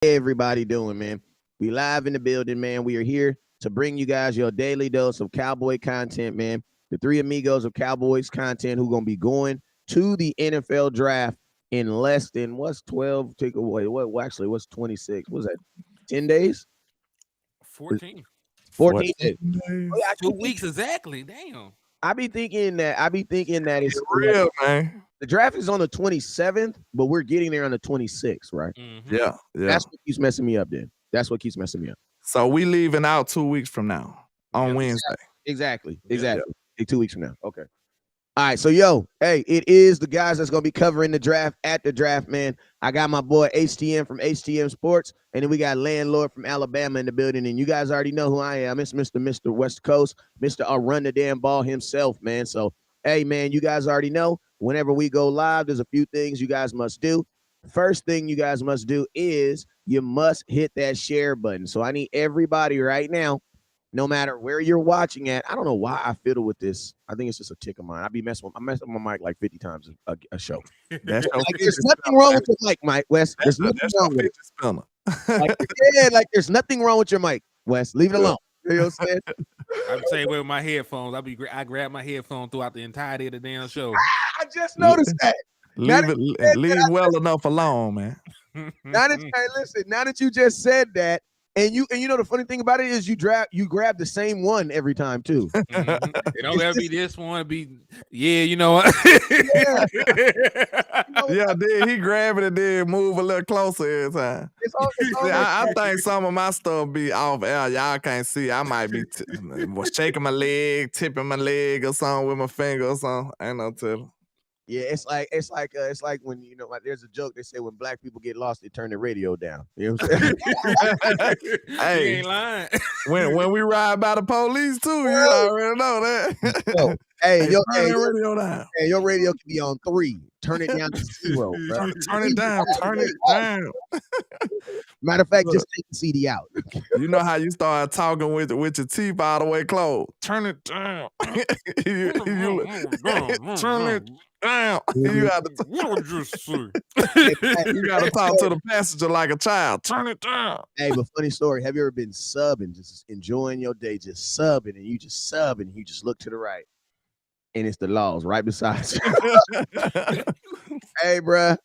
everybody doing, man? We live in the building, man. We are here to bring you guys your daily dose of cowboy content, man. The three amigos of Cowboys content who gonna be going to the NFL draft in less than what's 12 take away. What actually what's 26? What's that? 10 days? 14. 14 days. days. Oh, yeah, 2 weeks exactly. Damn. I be thinking that it's Real, man. the draft is on the 27th, but we're getting there on the 26th, right? Mhm. Yeah. That's what keeps messing me up then. That's what keeps messing me up. So we leaving out 2 weeks from now on Yeah. Wednesday. Exactly. Yeah. Like 2 weeks from now. Okay. All right. So, hey, it is the guys that's going to be covering the draft at the draft, man. I got my boy HTM from HTM Sports, and then we got Landlord from Alabama in the building. And you guys already know who I am. It's Mr. West Coast, Mr. Run the Damn Ball himself, man. So, hey, man, you guys already know whenever we go live, there's a few things you guys must do. First thing you guys must do is you must hit that share button. So I need everybody right now, no matter where you're watching at. I don't know why I fiddle with this. I think it's just a tick of mine. I mess with my mic like 50 times a show. That's your Like, there's fidget nothing wrong with your mic, Mike West. There's spinner. nothing That's wrong your with it. fidget spinner. Like there's nothing wrong with your mic, West. Leave it alone. You know what I'm saying? I'm the same way with my headphones. I grab my headphone throughout the entirety of the damn show. I just noticed that. Leave well enough alone, man. Now that hey, listen, now that you just said that, and you know the funny thing about it is you grab the same one every time too. Mhm. It don't ever be this one. Be you know what? Yeah. Yeah, then he grab it and then move a little closer every time. It's all See, I think some of my stuff be off air. Y'all can't see. I might be shaking my leg, tipping my leg or something with my finger or something. Ain't no telling. yeah, it's like when like, there's a joke they say when black people get lost, they turn the radio down. You know what I'm saying? You Hey, ain't lying. when we ride by the police too, you already know that. Yo, hey, Hey, your turn that radio down. your radio can be on 3. Turn it down to 0, bro. Turn it down. Turn it down. Matter of fact, Look. just take the CD out. You know how you start talking with your teeth all the way closed. Turn it down. You turn it down. You got to. What would you say? You got to talk to the passenger like a child. Turn it down. Hey, but funny story. Have you ever been subbing, just enjoying your day, just subbing, and you just sub and you just look to the right, and it's the laws right beside you. Hey, bruh.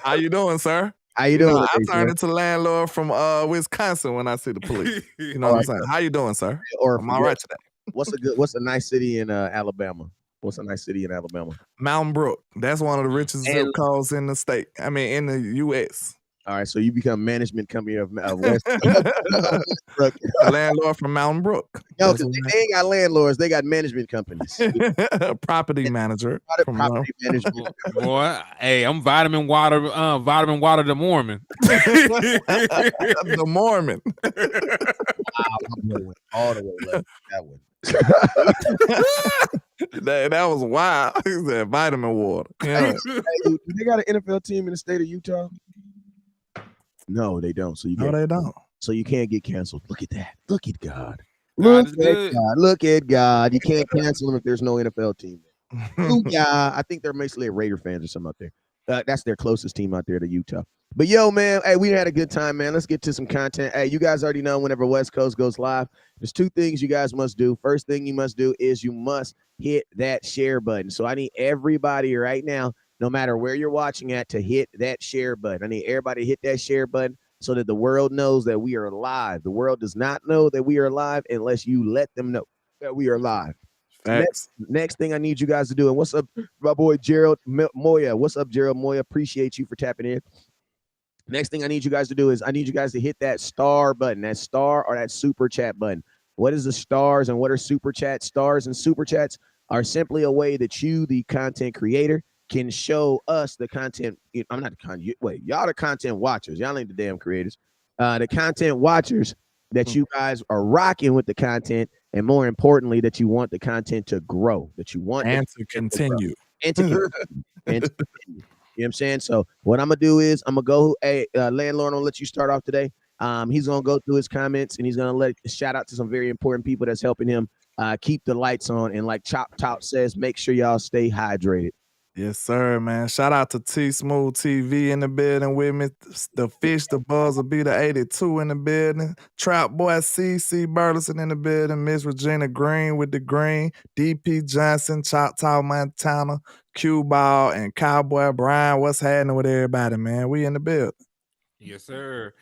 How you doing, sir? How you doing? I today, turned sir? into landlord from Wisconsin when I see the police. You know what I'm saying? How you doing, sir? Or I'm all right today. what's a nice city in Alabama? What's a nice city in Alabama? Mountain Brook. That's one of the richest zip codes in the state. I mean, in the U.S. All right, so you become management company of West. Landlord from Mountain Brook. No, because they ain't got landlords, they got management companies. Property manager. From Property management. Boy, hey, I'm vitamin water the Mormon. The Mormon. Wow, my boy went all the way left. That one. that was wild. He said vitamin water. Yeah. Hey, do they got an NFL team in the state of Utah? No, they don't. So they don't. So you can't get canceled. Look at that. Look at God. God Look is at good. God. Look at God. You can't cancel them if there's no NFL team. Yeah, I think they're basically Raider fans or something out there. That's their closest team out there to Utah. But yo, man, hey, we had a good time, man. Let's get to some content. Hey, you guys already know whenever West Coast goes live, there's 2 things you guys must do. First thing you must do is you must hit that share button. So I need everybody right now, no matter where you're watching at, to hit that share button. I need everybody to hit that share button so that the world knows that we are live. The world does not know that we are live unless you let them know that we are live. Next thing I need you guys to do, and what's up, my boy Gerald Moya? What's up, Gerald Moya? Appreciate you for tapping in. Next thing I need you guys to do is I need you guys to hit that star button, that star or that super chat button. What is the stars and what are super chats? Stars and super chats are simply a way that you, the content creator, can show us the content. I'm not the content. Wait, y'all the content watchers. Y'all ain't the damn creators. The content watchers that you guys are rocking with the content, and more importantly, that you want the content to grow, that you want and to continue. And to continue. And to continue. You know what I'm saying? So what I'm gonna do is I'm gonna go. Hey, landlord, I'm gonna let you start off today. He's gonna go through his comments and he's gonna let shout out to some very important people that's helping him keep the lights on. And like Chop Top says, make sure y'all stay hydrated. Yes, sir, man. Shout out to T Smooth TV in the building with me. The Fish, the Buzz will be the 82 in the building. Trap Boy CC Burleson in the building. Miss Regina Green with the green. DP Johnson, Choctaw, Montana, Q Ball, and Cowboy Brian. What's happening with everybody, man? We in the building. Yes, sir.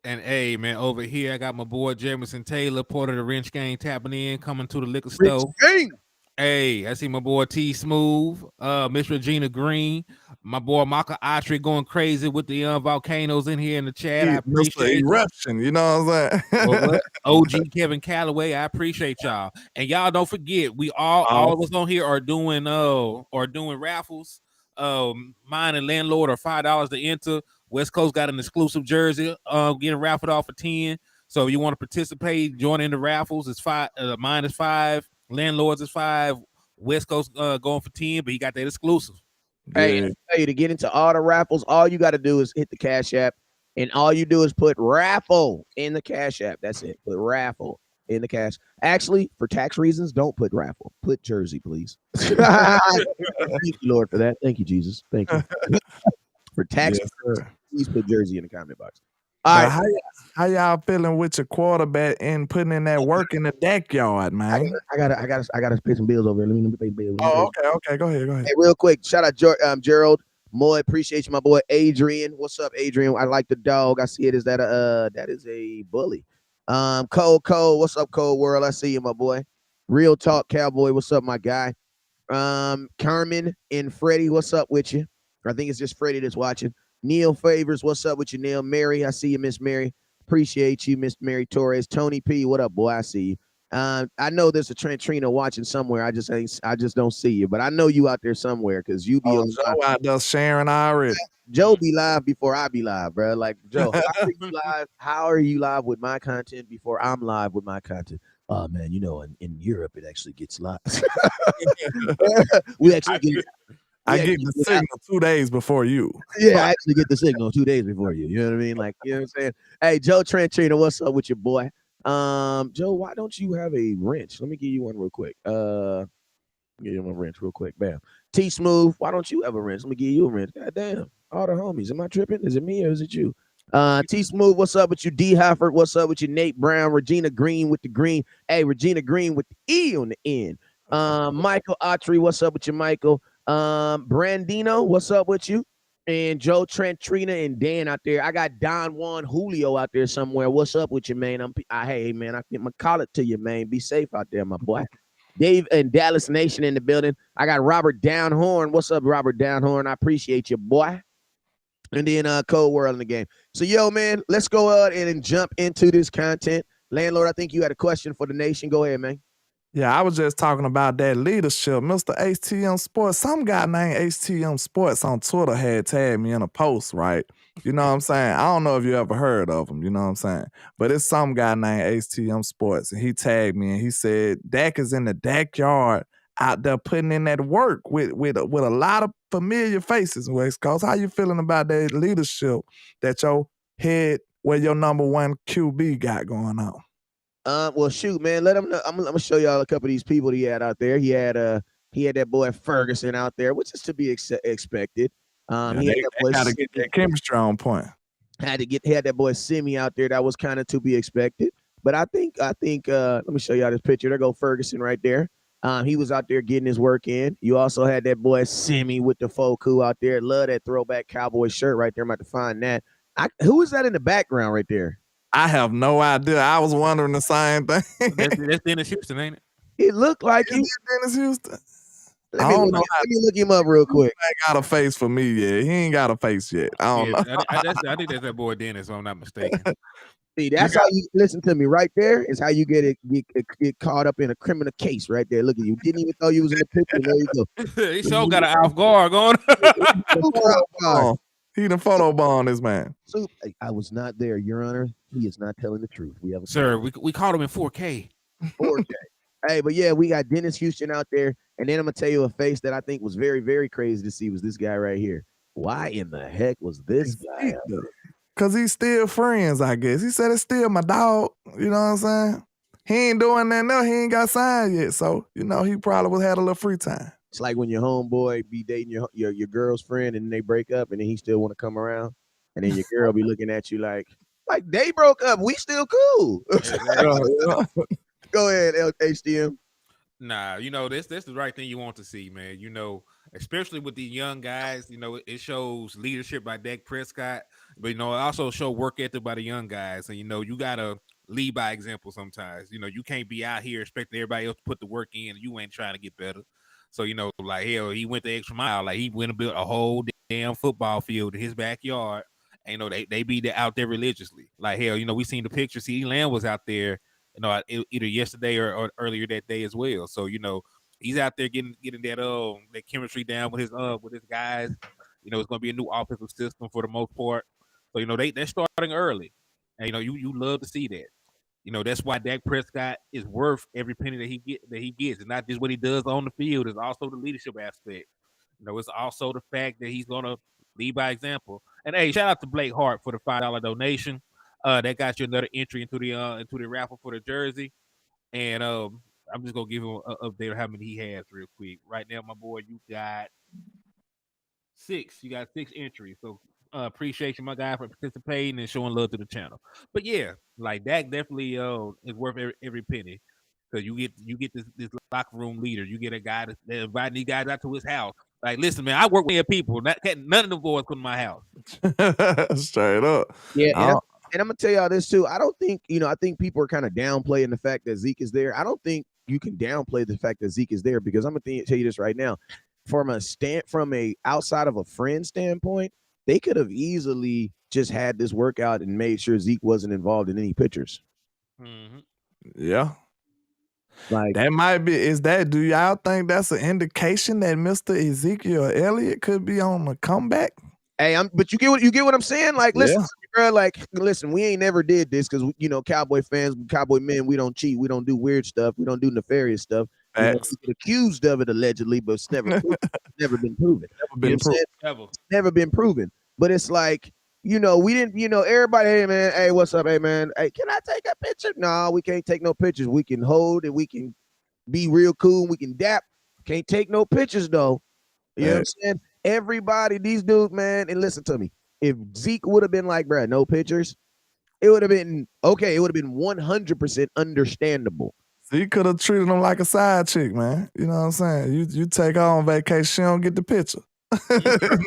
And hey, man, over here I got my boy Jamison Taylor, part of the Wrench Gang, tapping in, coming to the liquor store. Hey, I see my boy T Smooth, Miss Regina Green, my boy Maka Autry going crazy with the volcanoes in here in the chat. I appreciate it. Eruption, you know what I'm saying? What? OG Kevin Calloway, I appreciate y'all. And y'all don't forget, we all of us on here are doing raffles. Mine and landlord are $5 to enter. West Coast got an exclusive jersey, getting raffled off for 10. So if you want to participate, join in the raffles. It's $5. Mine is $5. Landlords is $5. West Coast going for 10, but he got that exclusive. Hey, to get into all the raffles, all you got to do is hit the Cash App, and all you do is put raffle in the Cash App. That's it. Put raffle in the cash. Actually, for tax reasons, don't put raffle. Put jersey, please. Thank you, Lord, for that. Thank you, Jesus. Thank you. For tax reasons, please put jersey in the comment box. All right. How y'all feeling with your quarterback and putting in that work in the backyard, man? I gotta pay some bills over here. Let me pay bills. Oh, okay. Go ahead. Hey, real quick, shout out Gerald Moy. Appreciate you, my boy Adrian. What's up, Adrian? I like the dog. I see it. Is that that is a bully? Cole. What's up, Cole World? I see you, my boy. Real Talk Cowboy. What's up, my guy? Carmen and Freddie. What's up with you? I think it's just Freddie that's watching. Neil Favors. What's up with you, Neil? Mary. I see you, Miss Mary. Appreciate you, Miss Mary Torres. Tony P. What up, boy? I see you. I know there's a Trent Trina watching somewhere. I just don't see you, but I know you out there somewhere because you be Joe out there sharing already. Joe be live before I be live, bro. Like Joe, how are you live with my content before I'm live with my content? Oh man, you know, in Europe it actually gets live. I get the signal 2 days before you. Yeah, I actually get the signal 2 days before you. You know what I mean? Like, you know what I'm saying? Hey, Joe Trantrina, what's up with your boy? Joe, why don't you have a wrench? Let me give you one real quick. Give you a wrench real quick. Bam. T Smooth, why don't you have a wrench? Let me give you a wrench. God damn. All the homies. Am I tripping? Is it me or is it you? T Smooth, what's up with you? D Hoffert, what's up with you? Nate Brown, Regina Green with the green. Hey, Regina Green with the E on the end. Michael Autry, what's up with you, Michael? Brandino, what's up with you? And Joe Trent, Trina, and Dan out there. I got Don Juan Julio out there somewhere. What's up with you, man? Hey, man, I'm call it to you, man. Be safe out there, my boy. Dave and Dallas Nation in the building. I got Robert Downhorn. What's up, Robert Downhorn? I appreciate you, boy. And then Cold World in the game. So, yo, man, let's go out and jump into this content. Landlord, I think you had a question for the nation. Go ahead, man. Yeah, I was just talking about that leadership. Mr. HTM Sports, some guy named HTM Sports on Twitter had tagged me in a post, right? You know what I'm saying? I don't know if you ever heard of him, you know what I'm saying? But it's some guy named HTM Sports, and he tagged me, and he said, Dak is in the backyard out there putting in that work with a lot of familiar faces, West Coast. How you feeling about that leadership that your head, where your number one QB got going on? Well, shoot, man. Let him know. I'm gonna show y'all a couple of these people he had out there. He had that boy Ferguson out there, which is to be expected. He had that boy gotta get that chemistry on point. Had that boy Simi out there. That was kind of to be expected. But I think let me show y'all this picture. There go Ferguson right there. He was out there getting his work in. You also had that boy Simi with the Foku out there. Love that throwback cowboy shirt right there. I'm about to find that. Who is that in the background right there? I have no idea. I was wondering the same thing. That's Dennis Houston, ain't it? It looked like it. Dennis Houston. Let me look him up real quick. He ain't got a face for me yet. He ain't got a face yet. I don't know. I think that's that boy Dennis, if I'm not mistaken. See, that's how you listen to me right there. Is how you get caught up in a criminal case right there. Look at you. Didn't even know you was in the picture. There you go. He sure got an off guard going. He the photo bond this man. So I was not there, Your Honor. He is not telling the truth. We have we caught him in 4K. 4K. Hey, but yeah, we got Dennis Houston out there, and then I'm gonna tell you a face that I think was very, very crazy to see was this guy right here. Why in the heck was this guy? Because he's still friends, I guess. He said it's still my dog. You know what I'm saying? He ain't doing that now. He ain't got signed yet, so you know he probably had a little free time. It's like when your homeboy be dating your girl's friend and they break up and then he still want to come around, and then your girl be looking at you like they broke up, we still cool. Go ahead, HDM. Nah, that's the right thing you want to see, man. Especially with these young guys, it shows leadership by Dak Prescott, but it also show work ethic by the young guys. And you gotta lead by example sometimes. You can't be out here expecting everybody else to put the work in and you ain't trying to get better. So, like hell, he went the extra mile. Like he went and built a whole damn football field in his backyard. And they be out there religiously. Like hell, we seen the picture. CeeDee Lamb was out there, either yesterday or earlier that day as well. So, he's out there getting that chemistry down with his guys. It's gonna be a new offensive system for the most part. So, they're starting early. And you love to see that. That's why Dak Prescott is worth every penny that he gets. And not just what he does on the field, it's also the leadership aspect. It's also the fact that he's gonna lead by example. And hey, shout out to Blake Hart for the $5 donation. That got you another entry into the raffle for the jersey. And I'm just gonna give him an update on how many he has real quick. Right now, my boy, you got 6. You got 6 entries. So appreciate you, my guy, for participating and showing love to the channel. But yeah, like that definitely is worth every penny. Because you get this locker room leader. You get a guy that inviting these guys out to his house. Like, listen, man, I work with people. None of the boys come to my house. Straight up. Yeah, and I'm gonna tell y'all this too. I don't think, I think people are kind of downplaying the fact that Zeke is there. I don't think you can downplay the fact that Zeke is there, because I'm gonna tell you this right now. From a outside of a friend standpoint, they could have easily just had this workout and made sure Zeke wasn't involved in any pictures. Mm-hmm. Yeah. Like that might be. Do y'all think that's an indication that Mr. Ezekiel Elliott could be on a comeback? Hey, but you get what I'm saying? Like, listen, bro, listen, we ain't never did this because Cowboy fans, Cowboy men, we don't cheat, we don't do weird stuff, we don't do nefarious stuff. We get accused of it allegedly, but it's never been proven. Never been proven. But it's like, we didn't, everybody, hey man, hey, what's up, hey man, hey, can I take a picture? No, we can't take no pictures. We can hold and we can be real cool, we can dap. Can't take no pictures though. You know what I'm saying? Everybody, these dudes, man, and listen to me. If Zeke would have been like, bro, no pictures, it would have been okay. It would have been 100% understandable. Zeke could have treated him like a side chick, man. You know what I'm saying? You take her on vacation, she don't get the picture. You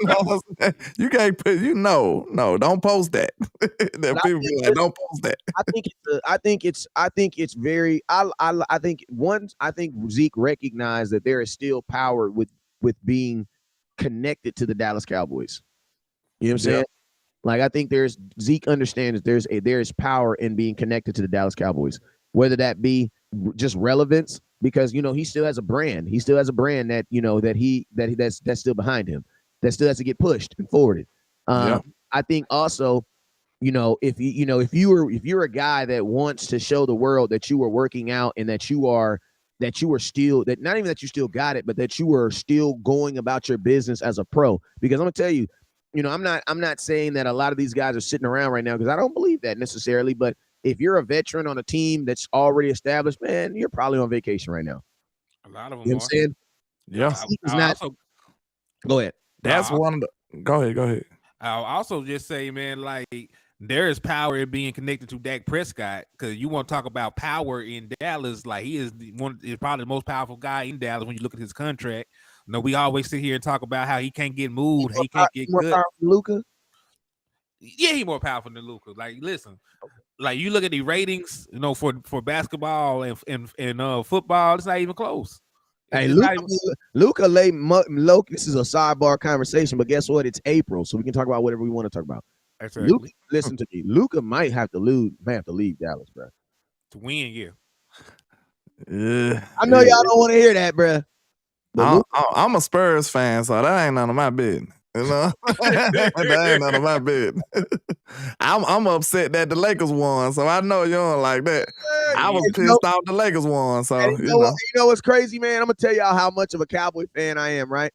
know what I'm saying? You can't put, no, don't post that. People be like, don't post that. I think Zeke recognized that there is still power with being connected to the Dallas Cowboys. You know what I'm saying? Like, I think Zeke understands that there is power in being connected to the Dallas Cowboys, whether that be just relevance, because he still has a brand. He still has a brand that that's still behind him, that still has to get pushed and forwarded. I think also, if you're a guy that wants to show the world that you are working out and that you are still, that not even that you still got it, but that you are still going about your business as a pro. Because I'm gonna tell you, I'm not saying that a lot of these guys are sitting around right now, because I don't believe that necessarily. But if you're a veteran on a team that's already established, man, you're probably on vacation right now. A lot of them. You know what I'm saying? Yeah. Go ahead. That's one of the. Go ahead. I'll also just say, man, like, there is power in being connected to Dak Prescott, because you want to talk about power in Dallas. Like, he is probably the most powerful guy in Dallas when you look at his contract. We always sit here and talk about how he can't get moved, he can't get more powerful than Luka. Yeah, he's more powerful than Luka. Like, listen, like, you look at the ratings, for basketball and football, it's not even close. Hey, Luka lay low. This is a sidebar conversation, but guess what? It's April, so we can talk about whatever we want to talk about. Exactly. Luka, listen to me. Luka might have to leave Dallas, bro. To win, yeah. I know y'all don't want to hear that, bro. I'm a Spurs fan, so that ain't none of my business. That ain't none of my business. I'm upset that the Lakers won, so I know you don't like that. I was pissed off the Lakers won, so you know what's crazy, man? I'm gonna tell y'all how much of a Cowboy fan I am, right?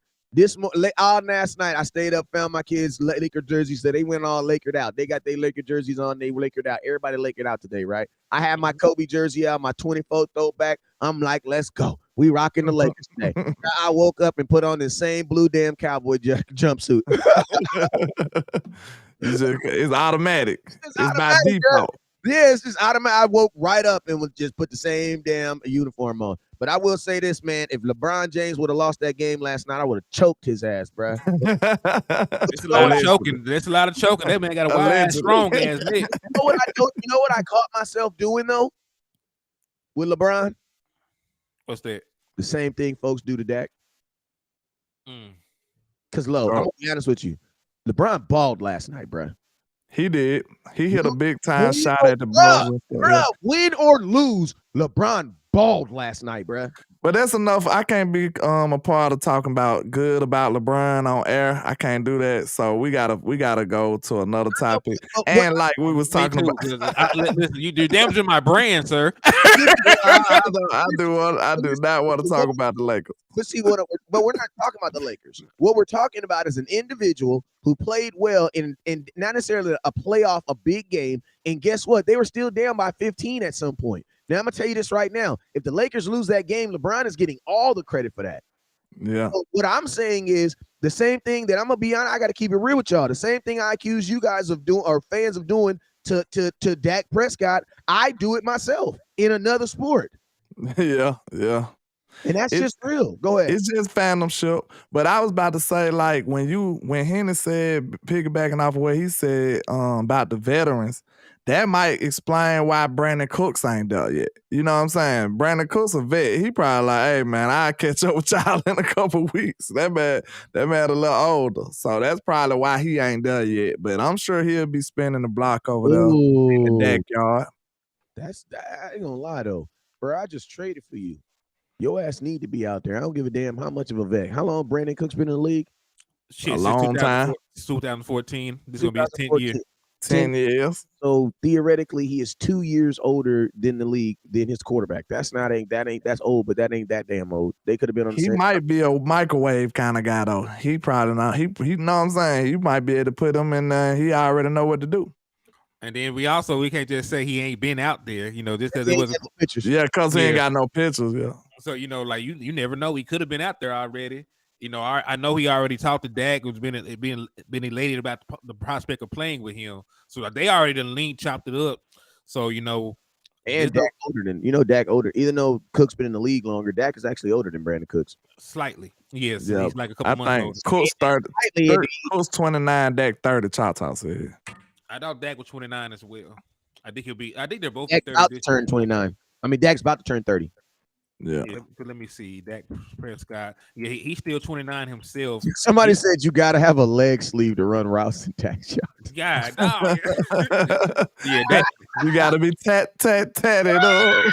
All last night, I stayed up, found my kids' Laker jerseys, so they went all Lakered out. They got their Laker jerseys on, they Lakered out. Everybody Lakered out today, right? I had my Kobe jersey out, my 24 throwback. I'm like, let's go. We rocking the Lakers today. I woke up and put on the same blue damn cowboy jumpsuit. It's automatic. It's by automatic, default. Yeah, it's just automatic. I woke right up and would just put the same damn uniform on. But I will say this, man. If LeBron James would have lost that game last night, I would have choked his ass, bro. There's a lot of choking. There's a lot of choking. That man got a wide, strong ass neck. You know what I caught myself doing though? With LeBron? What's that? The same thing folks do to Dak. Because, I'm going to be honest with you. LeBron balled last night, bro. He did. He hit a big time shot at the buzzer. Bro, win or lose, LeBron balled last night, bro. But that's enough. I can't be a part of talking about LeBron on air. I can't do that. So we gotta go to another topic. And like we was talking about, listen, you do damaging my brand, sir. I do not want to talk about the Lakers. But see, but we're not talking about the Lakers. What we're talking about is an individual who played well in not necessarily a playoff, a big game. And guess what? They were still down by 15 at some point. Now, I'm going to tell you this right now. If the Lakers lose that game, LeBron is getting all the credit for that. Yeah. So what I'm saying is the same thing that I'm going to be honest, I got to keep it real with y'all. The same thing I accuse you guys of doing or fans of doing to Dak Prescott, I do it myself in another sport. Yeah. And that's just real. Go ahead. It's just fandomship. But I was about to say, like, when Henry said, piggybacking off of what he said about the veterans, that might explain why Brandon Cooks ain't there yet. You know what I'm saying? Brandon Cooks a vet. He probably like, hey man, I'll catch up with y'all in a couple weeks. That man a little older. So that's probably why he ain't there yet. But I'm sure he'll be spinning the block over there in the backyard. I ain't gonna lie though. Bro, I just traded for you. Your ass need to be out there. I don't give a damn how much of a vet. How long Brandon Cooks been in the league? Shit, a long time. 2014. This is gonna be his 10th year. 10 years. So theoretically, he is 2 years older than the league than his quarterback. That's old, but that ain't that damn old. They could have been on the same. He might be a microwave kind of guy though. He probably not. He know what I'm saying. You might be able to put him in there. He already know what to do. And then we can't just say he ain't been out there, just because it wasn't pictures. Yeah, because he ain't got no pictures. Yeah. So like you never know. He could have been out there already. I know he already talked to Dak, who's been elated about the prospect of playing with him. So they already done chopped it up. So and Dak older than Dak older. Even though Cook's been in the league longer, Dak is actually older than Brandon Cooks. Slightly, yes. Yeah. He's like a couple months older. Cook's 29, Dak 30. Chata said. I thought Dak was 29 as well. I think they're both Dak's about to turn 29. I mean, Dak's about to turn 30. Yeah. Let me see. Dak Prescott. Yeah, he's still 29 himself. Somebody said you got to have a leg sleeve to run routes and Dak shots. God, no. Yeah, you got to be tatted up.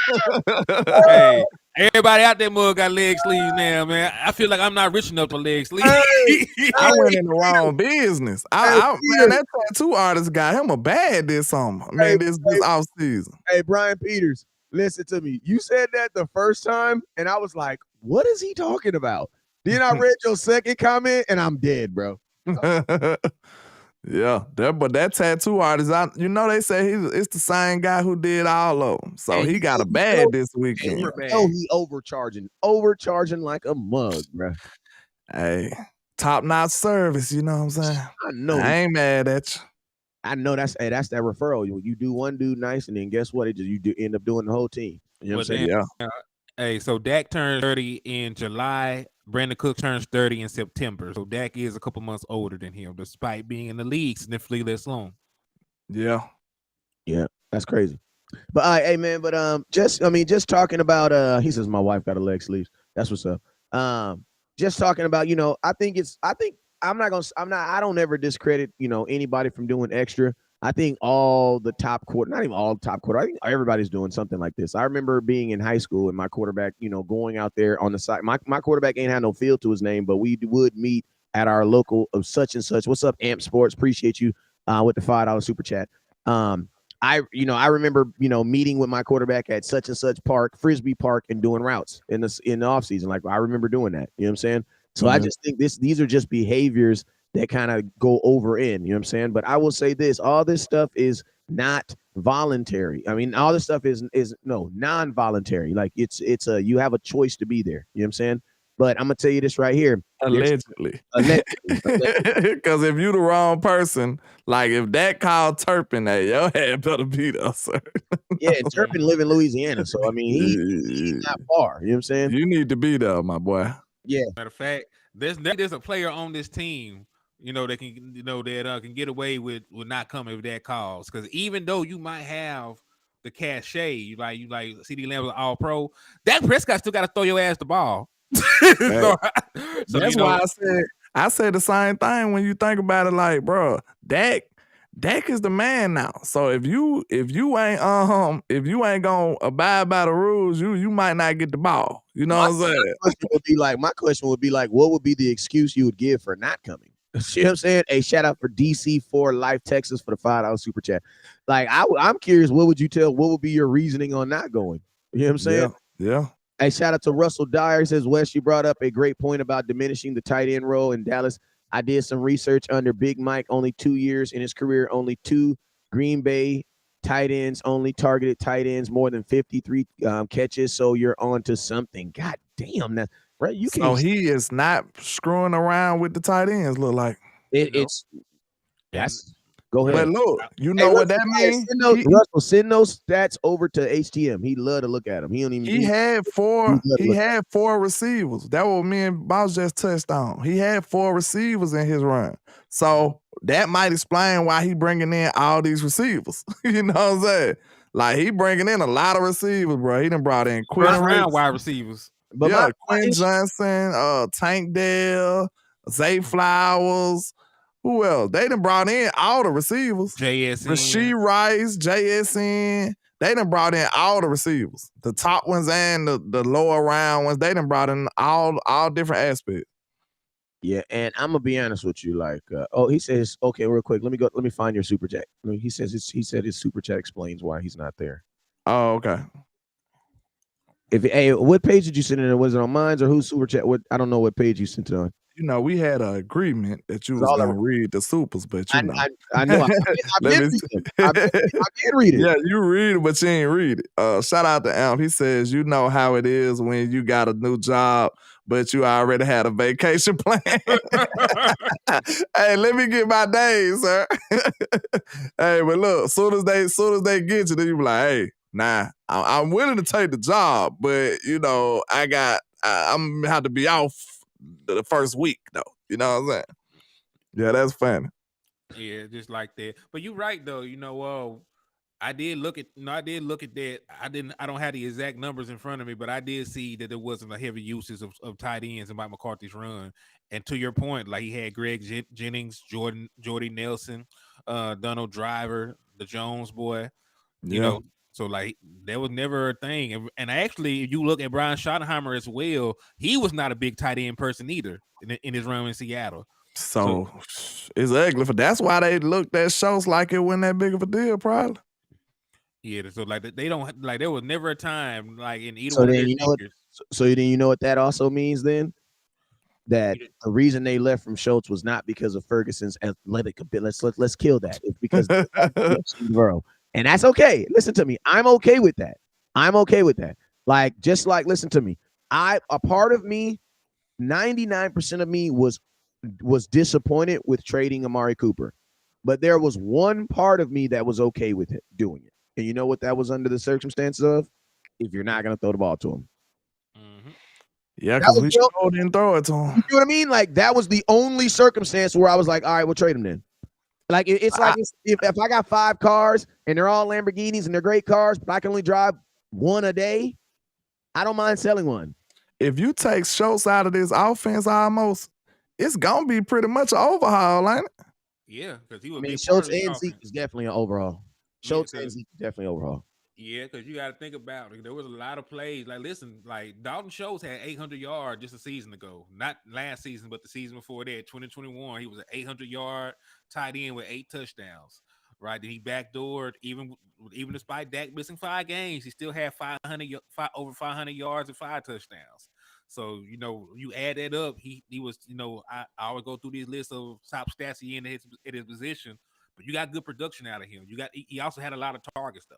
Hey, everybody out there mug got leg sleeves now, man. I feel like I'm not rich enough for leg sleeves. I went in the wrong business. Man, that tattoo artist got him a bag this summer. This off season. Hey, Brian Peters. Listen to me. You said that the first time, and I was like, what is he talking about? Then I read your second comment, and I'm dead, bro. Yeah, but that tattoo artist, they say it's the same guy who did all of them. So he got a bag this weekend. He overcharging like a mug, bro. Hey, top-notch service, you know what I'm saying? I know. I ain't mad at you. I know that's that referral. You do one dude nice, and then guess what? You end up doing the whole team. You know what I'm saying? Yeah. Hey, so Dak turns 30 in July. Brandon Cook turns 30 in September. So Dak is a couple months older than him, despite being in the league significantly less long. Yeah. Yeah, that's crazy. But hey man, just talking about he says my wife got a leg sleeves. That's what's up. Just talking about, I don't ever discredit, anybody from doing extra. I think all the top quarter, not even all top quarter, I think everybody's doing something like this. I remember being in high school and my quarterback, going out there on the side. My quarterback ain't had no field to his name, but we would meet at our local of such and such. What's up, Amp Sports? Appreciate you with the $5 super chat. I remember, meeting with my quarterback at such and such park, Frisbee Park, and doing routes in the off season. Like I remember doing that. You know what I'm saying? So I just think these are just behaviors that kind of go over in. You know what I'm saying? But I will say this: all this stuff is not voluntary. I mean, all this stuff is no non-voluntary. Like it's a you have a choice to be there. You know what I'm saying? But I'm gonna tell you this right here. Allegedly. Allegedly. Because if you the wrong person, like if that called Turpin, hey, your head better be there, sir. Yeah, and Turpin live in Louisiana, so I mean he's not far. You know what I'm saying? You need to be there, my boy. Yeah. Matter of fact, there's a player on this team, that can that can get away with not coming with that cause. Because even though you might have the cachet, you like CD Lamb was all pro, Dak Prescott still got to throw your ass the ball. Right. That's why I said the same thing when you think about it. Like, bro, Dak is the man now. So if you ain't gonna abide by the rules, you might not get the ball. You know what I'm saying? My question would be like, what would be the excuse you would give for not coming? You know what I'm saying? Hey, shout out for DC for Life Texas for the $5 super chat. Like, I'm curious, what would be your reasoning on not going? You know what I'm saying? Yeah. Hey, shout out to Russell Dyer. Says, Wes, you brought up a great point about diminishing the tight end role in Dallas. I did some research under Big Mike, only 2 years in his career, only 2 Green Bay tight ends, only targeted tight ends, more than 53 catches. So you're on to something. God damn, that right? So he is not screwing around with the tight ends. Look like that's. Go ahead. But look, you know what that means? Russell, send those stats over to HTM. He'd love to look at them. He had 4 receivers. That what me and Boss just touched on. He had 4 receivers in his run. So that might explain why he bringing in all these receivers. You know what I'm saying? Like he bringing in a lot of receivers, bro. He done brought in first round wide receivers. But Quinn Johnson, Tank Dell, Zay Flowers. Who else? They done brought in all the receivers. JSN. Rasheed Rice, JSN. They done brought in all the receivers. The top ones and the lower round ones. They done brought in all different aspects. Yeah, and I'm gonna be honest with you. Like, he says, okay, real quick. Let me find your super chat. He said his super chat explains why he's not there. Oh, okay. What page did you send it on? Was it on mine or whose super chat? I don't know what page you sent it on. We had an agreement that you was gonna read the supers, but I know. I did read it. Yeah, you read it, but you ain't read it. Shout out to Amp. He says, you know how it is when you got a new job, but you already had a vacation plan. Hey, let me get my days, sir. Hey, but look, soon as they get you, then you be like, hey, nah, I'm willing to take the job, but I'm gonna have to be off the first week though. You know what I'm saying? Yeah, that's funny. Yeah, just like that. But you're right though. I did look at that. I don't have the exact numbers in front of me, but I did see that there wasn't a heavy usage of tight ends in Mike McCarthy's run. And to your point, like he had Greg Jennings, Jordy Nelson, Donald Driver, the Jones boy. So like there was never a thing. And actually, if you look at Brian Schottenheimer as well, he was not a big tight end person either in his run in Seattle. So it's ugly. That's why they looked at shows like it wasn't that big of a deal, probably. Yeah, so like they don't like there was never a time like in either so one of then their you know figures. So then you know what that also means then? That the reason they left from Schultz was not because of Ferguson's athletic ability. Let's kill that. It's because and that's okay. Listen to me. I'm okay with that. Like, just like, listen to me. A part of me, 99% of me was disappointed with trading Amari Cooper. But there was one part of me that was okay with it, doing it. And you know what that was under the circumstances of? If you're not going to throw the ball to him. Mm-hmm. Yeah, because we didn't throw it to him. You know what I mean? Like, that was the only circumstance where I was like, all right, we'll trade him then. Like, it's like if I got 5 cars and they're all Lamborghinis and they're great cars, but I can only drive one a day, I don't mind selling one. If you take Schultz out of this offense almost, it's going to be pretty much an overhaul, ain't it? Yeah, because he would Schultz and Zeke is definitely an overhaul. Schultz and Zeke is definitely an overhaul. Yeah, because you got to think about it. There was a lot of plays. Like, listen, like Dalton Schultz had 800 yards just a season ago. Not last season, but the season before that, 2021. He was an 800-yard tight end with 8 touchdowns. Right? Then he backdoored, even despite Dak missing 5 games, he still had over 500 yards and 5 touchdowns. So you add that up. He was I always go through these lists of top stats he in his position, but you got good production out of him. He also had a lot of targets though.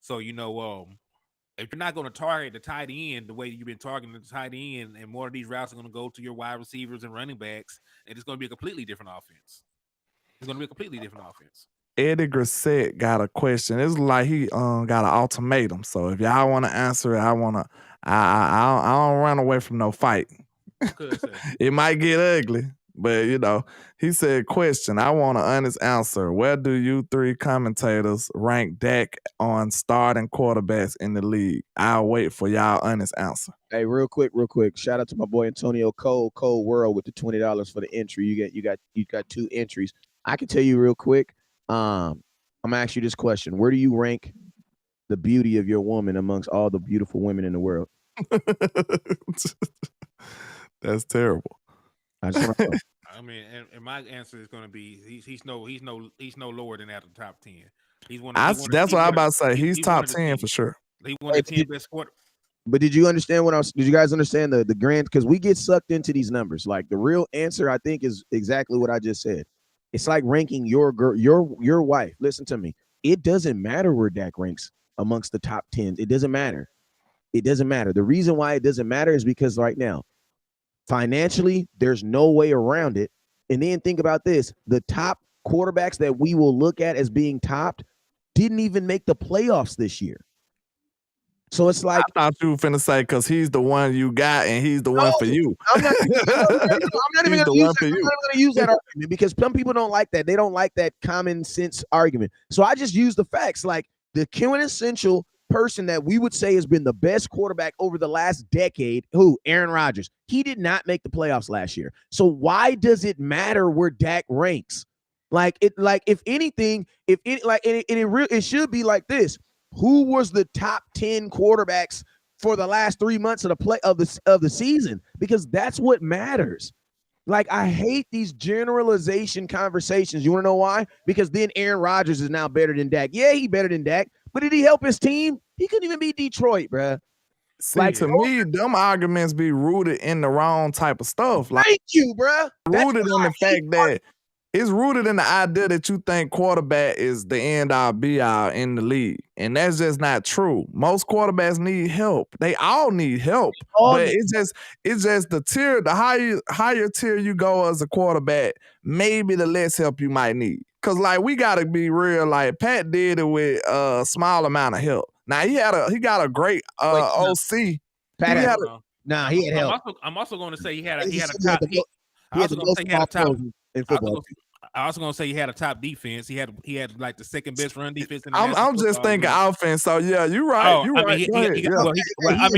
So if you're not going to target the tight end the way you've been targeting the tight end, and more of these routes are going to go to your wide receivers and running backs, and it's going to be a completely different offense. It's going to be a completely different offense. Eddie Grissett got a question. It's like he got an ultimatum. So if y'all want to answer it, I don't run away from no fight. It might get ugly, but he said, question, I want an honest answer. Where do you three commentators rank Dak on starting quarterbacks in the league? I'll wait for y'all honest answer. Hey, real quick. Shout out to my boy Antonio Cold World with the $20 for the entry. You got 2 entries. I can tell you real quick. I'm gonna ask you this question: where do you rank the beauty of your woman amongst all the beautiful women in the world? That's terrible. I just want to know. I mean, and my answer is going to be he's no lower than that of the top 10. That's what I'm about to say. He's top 10 for sure. He won the 10 best quarter. But did you understand did you guys understand the grand? Because we get sucked into these numbers. Like the real answer, I think, is exactly what I just said. It's like ranking your girl, your wife. Listen to me. It doesn't matter where Dak ranks amongst the top 10. It doesn't matter. It doesn't matter. The reason why it doesn't matter is because right now, financially, there's no way around it. And then think about this. The top quarterbacks that we will look at as being topped didn't even make the playoffs this year. So it's like, I thought you were finna say because he's the one you got and he's the one for you. I'm not even going to use that argument because some people don't like that. They don't like that common sense argument. So I just use the facts. Like the quintessential person that we would say has been the best quarterback over the last decade, Aaron Rodgers. He did not make the playoffs last year. So why does it matter where Dak ranks? If anything, it should be like this. Who was the top 10 quarterbacks for the last 3 months of the season? Because that's what matters. Like, I hate these generalization conversations. You want to know why? Because then Aaron Rodgers is now better than Dak. Yeah, he better than Dak, but did he help his team? He couldn't even beat Detroit, bruh. See, to me, them arguments be rooted in the wrong type of stuff. Like, thank you, bruh. Rooted in the fact that it's rooted in the idea that you think quarterback is the end-all, be-all in the league. And that's just not true. Most quarterbacks need help. They all need help. But it's just the higher tier you go as a quarterback, maybe the less help you might need. Because, we got to be real. Like, Pat did it with a small amount of help. Now, he got a great OC. Pat he had help. I'm also going to say he had a top. I was going to say he had a top in football. I also gonna say he had a top defense. He had like the second best run defense. I'm just thinking offense. So yeah, you're right.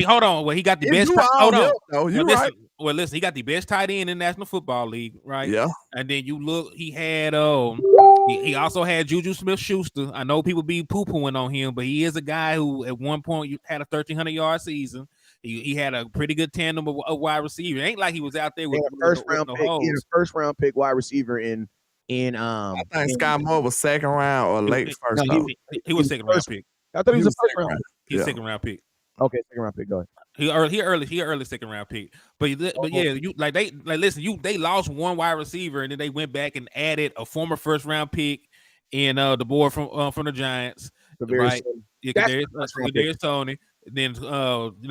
Hold on. Well, he got the best. Hold on. No, you're right. Listen, he got the best tight end in the National Football League, right? Yeah. And then you look, he had he also had Juju Smith-Schuster. I know people be poo-pooing on him, but he is a guy who at one point had a 1,300-yard season. He had a pretty good tandem of wide receiver. It ain't like he was out there with a first-round pick wide receiver in I think Scott Moore was second round or late first. He was second round pick. I thought he was a first round. He's second round pick. Okay, second round pick. Go ahead. He early second round pick. But yeah, they lost one wide receiver and then they went back and added a former first round pick in the board from the Giants. Right? There's Tony. Then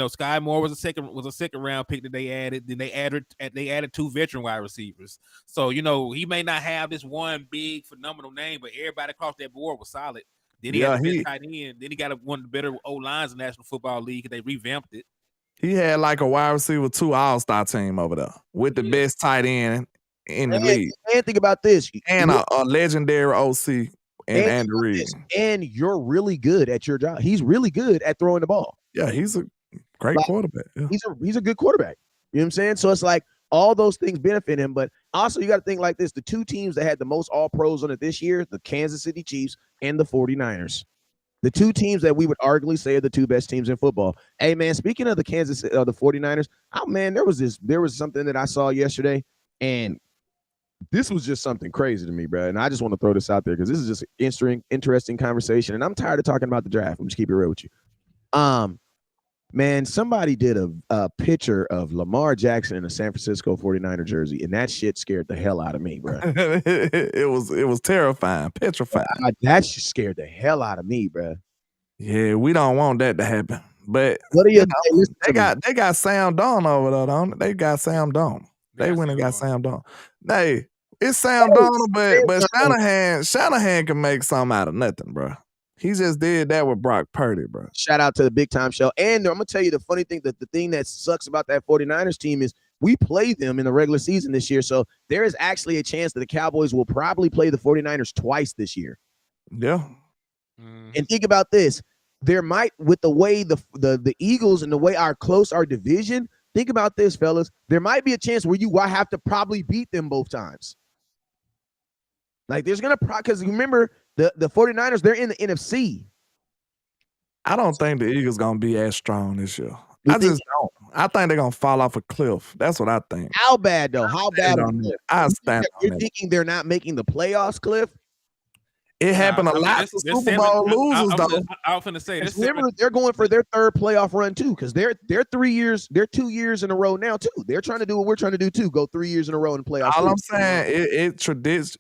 Sky Moore was a second round pick that they added. Then they added 2 veteran wide receivers. So he may not have this one big phenomenal name, but everybody across that board was solid. Then he had the best tight end. Then he got one of the better O-lines in the National Football League. They revamped it. He had like a wide receiver 2 all-star team over there with the best tight end in the league. And think about this. And a legendary OC and Andy Reid. And you're really good at your job. He's really good at throwing the ball. Yeah, he's a great quarterback. Yeah. He's a good quarterback. You know what I'm saying? So it's like all those things benefit him. But also you got to think like this. The 2 teams that had the most all-pros on it this year, the Kansas City Chiefs and the 49ers. The 2 teams that we would arguably say are the 2 best teams in football. Hey, man, speaking of the the 49ers, oh, man, there was something that I saw yesterday, and this was just something crazy to me, bro. And I just want to throw this out there because this is just an interesting conversation, and I'm tired of talking about the draft. I'm just keep it real with you. Man, somebody did a picture of Lamar Jackson in a San Francisco 49er jersey, and that shit scared the hell out of me, bro. It was terrifying, petrifying. That shit scared the hell out of me, bro. Yeah, we don't want that to happen. But What are you? Hey, listen to me. they got Sam Darnold over there, don't they? They got Sam Darnold. They went and got Sam Darnold. Hey, it's Sam Darnold, but Shanahan can make something out of nothing, bro. He just did that with Brock Purdy, bro. Shout out to the big time show. And I'm gonna tell you the funny thing, that the thing that sucks about that 49ers team is we play them in the regular season this year. So there is actually a chance that the Cowboys will probably play the 49ers twice this year. Yeah. And think about this. There might, with the way the Eagles and the way our division, think about this, fellas. There might be a chance where you have to probably beat them both times. Like there's gonna because remember the 49ers, they're in the NFC. I don't think the Eagles gonna be as strong this year. I just don't. I think they're gonna fall off a cliff. That's what I think. How bad though? How bad? I stand. You're thinking they're not making the playoffs, Cliff? It happened a lot to Super Bowl losers, though. I was going to say this. Remember, they're going for their third playoff run too, because they're 2 years in a row now too. They're trying to do what we're trying to do too, go 3 years in a row in playoffs. All I'm saying,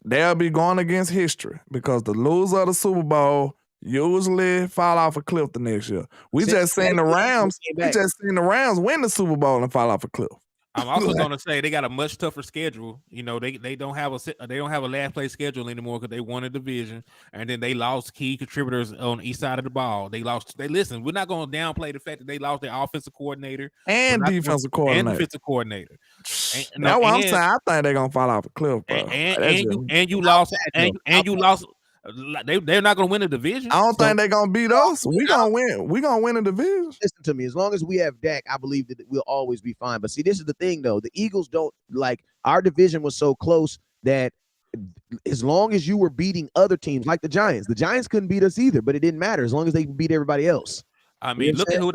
they'll be going against history because the loser of the Super Bowl usually fall off a cliff the next year. We just seen the Rams win the Super Bowl and fall off a cliff. I'm also going to say they got a much tougher schedule. You know, they don't have a last place schedule anymore because they won a division, and then they lost key contributors on each side of the ball. We're not going to downplay the fact that they lost their offensive coordinator and defensive coordinator. That's what I'm saying. I think they're gonna fall off a cliff, bro. And you lost. They're not going to win the division. I don't think they're going to beat us. We're going to win. We're going to win the division. Listen to me. As long as we have Dak, I believe that we'll always be fine. But see, this is the thing, though. The Eagles don't our division was so close that as long as you were beating other teams like the Giants couldn't beat us either, but it didn't matter as long as they beat everybody else. I mean, look who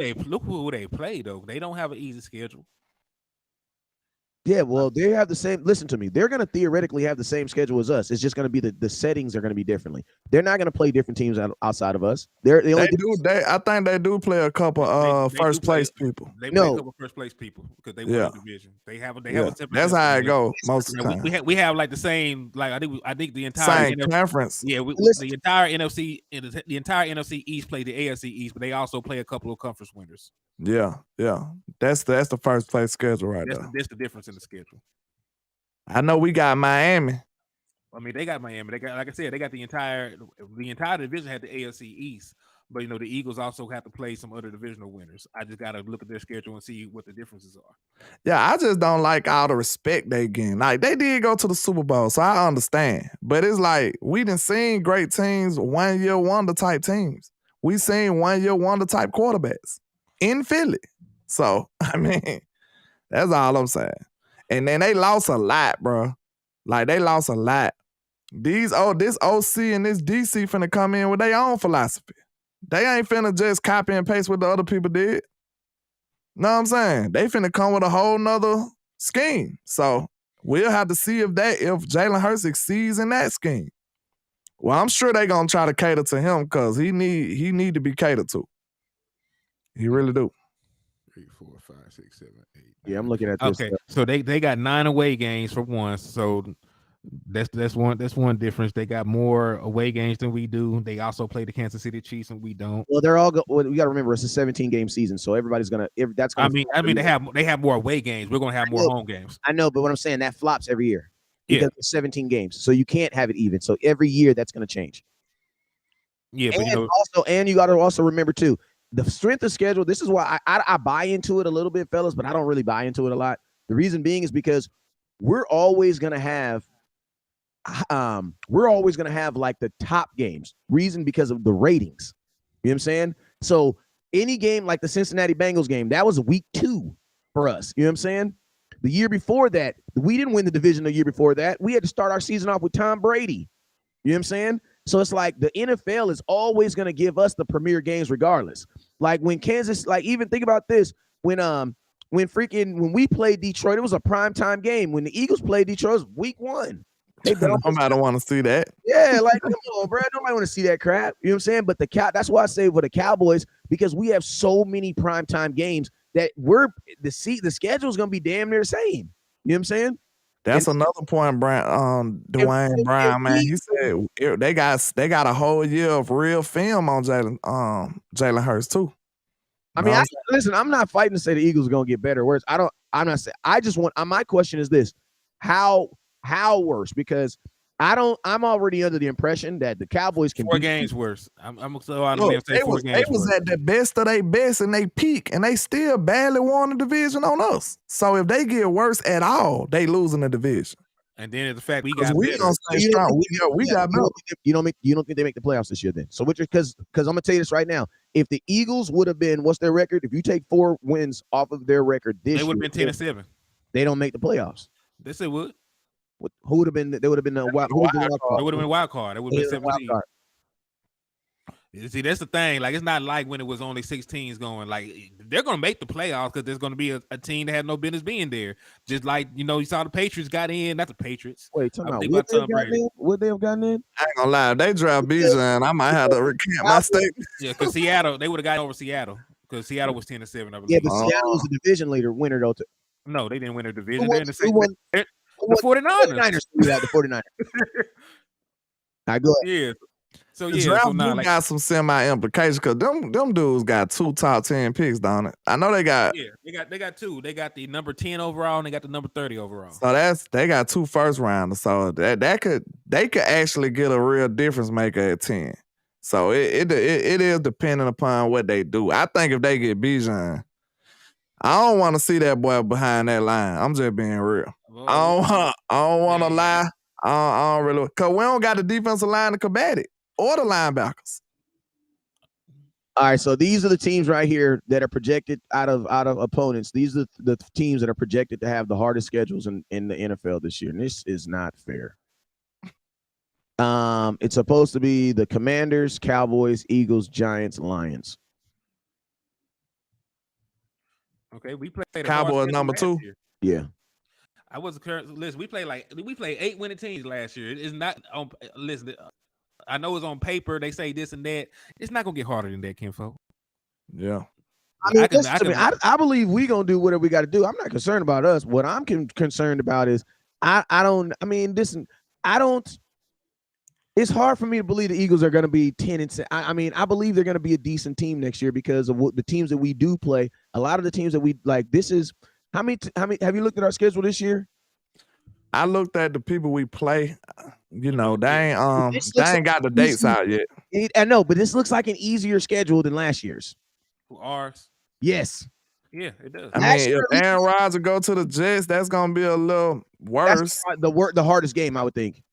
they play, though. They don't have an easy schedule. Yeah, well, they have the same. Listen to me. They're going to theoretically have the same schedule as us. It's just going to be the settings are going to be differently. They're not going to play different teams outside of us. I think they do play a couple first place people. They play a couple first place people because they win the division. They have a that's how it goes most of the time. We have like the same. Like I think the entire conference. Yeah, the entire NFC East play the AFC East, but they also play a couple of conference winners. Yeah. That's the first place schedule there. That's the difference in the schedule. I know we got Miami. I mean, they got Miami. They got, like I said, they got the entire division had the AFC East, but the Eagles also have to play some other divisional winners. I just got to look at their schedule and see what the differences are. Yeah, I just don't like all the respect they getting. Like they did go to the Super Bowl, so I understand. But it's like we done seen great teams, 1 year wonder type teams. We seen 1 year wonder type quarterbacks in Philly. So, I mean, that's all I'm saying. And then they lost a lot, bro. Like, they lost a lot. This OC and this DC finna come in with their own philosophy. They ain't finna just copy and paste what the other people did. Know what I'm saying? They finna come with a whole nother scheme. So, we'll have to see if Jalen Hurts succeeds in that scheme. Well, I'm sure they gonna try to cater to him because he need to be catered to. He really do. 3, 4, 5, 6, 7, 8. Yeah, I'm looking at this. Okay, so they got 9 away games for one. So that's one difference. They got more away games than we do. They also play the Kansas City Chiefs and we don't. Well, they're all we got to remember it's a 17-game season, so everybody's gonna. I mean they have more away games. We're gonna have more home games. I know, but what I'm saying that flops every year. Because it's 17 games, so you can't have it even. So every year that's going to change. Yeah, but you got to also remember too the strength of schedule. This is why I buy into it a little bit, fellas, but I don't really buy into it a lot. The reason being is because we're always going to have like the top games. Reason because of the ratings. You know what I'm saying? So any game like the Cincinnati Bengals game, that was week 2 for us. You know what I'm saying? The year before that, we didn't win the division the year before that. We had to start our season off with Tom Brady. You know what I'm saying? So it's like the NFL is always going to give us the premier games regardless. Like when Kansas, like even think about this, when we played Detroit, it was a primetime game. When the Eagles played Detroit, it was week 1. Hey, nobody want to see that. Yeah, like come on, bro. Nobody want to see that crap. You know what I'm saying? But that's why I say for the Cowboys, because we have so many primetime games that the schedule is gonna be damn near the same. You know what I'm saying? That's another point, Dwayne Brown, man. He said they got a whole year of real film on Jalen Hurts too. I mean, listen, I'm not fighting to say the Eagles are gonna get better or worse. I'm not saying. I just want. My question is this: how worse? Because I'm already under the impression that the Cowboys can 4 games worse. I'm so out Look, of say 4 games. They was at the best of their best and they peak, and they still barely won the division on us. So if they get worse at all, they losing the division. And then the fact we got we gonna stay strong. We got better. You don't think they make the playoffs this year then? So because I'm gonna tell you this right now. If the Eagles would have been, what's their record? If you take 4 wins off of their record this year, they would have been 10-7. They don't make the playoffs. They said would. Who would have been? They would have been the wild card. They would have been a wild card. It would have been 17. See, that's the thing. Like, it's not like when it was only 16s going. Like, they're going to make the playoffs because there's going to be a team that had no business being there. Just like, you saw the Patriots got in. Not the Patriots. Wait, tell me would they have gotten in? I ain't gonna lie. If they draft Bijan, I might have to recant my statement. Yeah, because Seattle, they would have gotten over Seattle because Seattle was 10-7. I believe. Yeah, but Seattle was a division winner though. No, they didn't win their division. They're in the same. The 49ers. The 49ers. All right, go ahead. Yeah. So the draft got some semi implications because them dudes got 2 top 10 picks, don't it? I know they got. Yeah, they got 2. They got the number 10 overall and they got the number 30 overall. So they got 2 first rounders. So they could actually get a real difference maker at 10. So it is dependent upon what they do. I think if they get Bijan, I don't want to see that boy behind that line. I'm just being real. I don't want to lie. I don't really, because we don't got the defensive line to combat it or the linebackers. All right, so these are the teams right here that are projected out of opponents. These are the teams that are projected to have the hardest schedules in the NFL this year, and this is not fair. It's supposed to be the Commanders, Cowboys, Eagles, Giants, Lions. Okay, we played Cowboys number 2. Yeah. I wasn't current. Listen, we played 8 winning teams last year. It's not on. Listen, I know it's on paper. They say this and that. It's not gonna get harder than that, Kinfolk. Yeah. I believe we gonna do whatever we got to do. I'm not concerned about us. What I'm concerned about is I don't. It's hard for me to believe the Eagles are going to be 10-7. I believe they're going to be a decent team next year because of the teams that we do play. A lot of the teams that we like. This is how many have you looked at our schedule this year? I looked at the people we play. They ain't got the dates out yet. I know, but this looks like an easier schedule than last year's. Ours? Yes. Yeah, it does. I mean, if Aaron Rodgers go to the Jets, that's gonna be a little worse. That's the hardest game, I would think.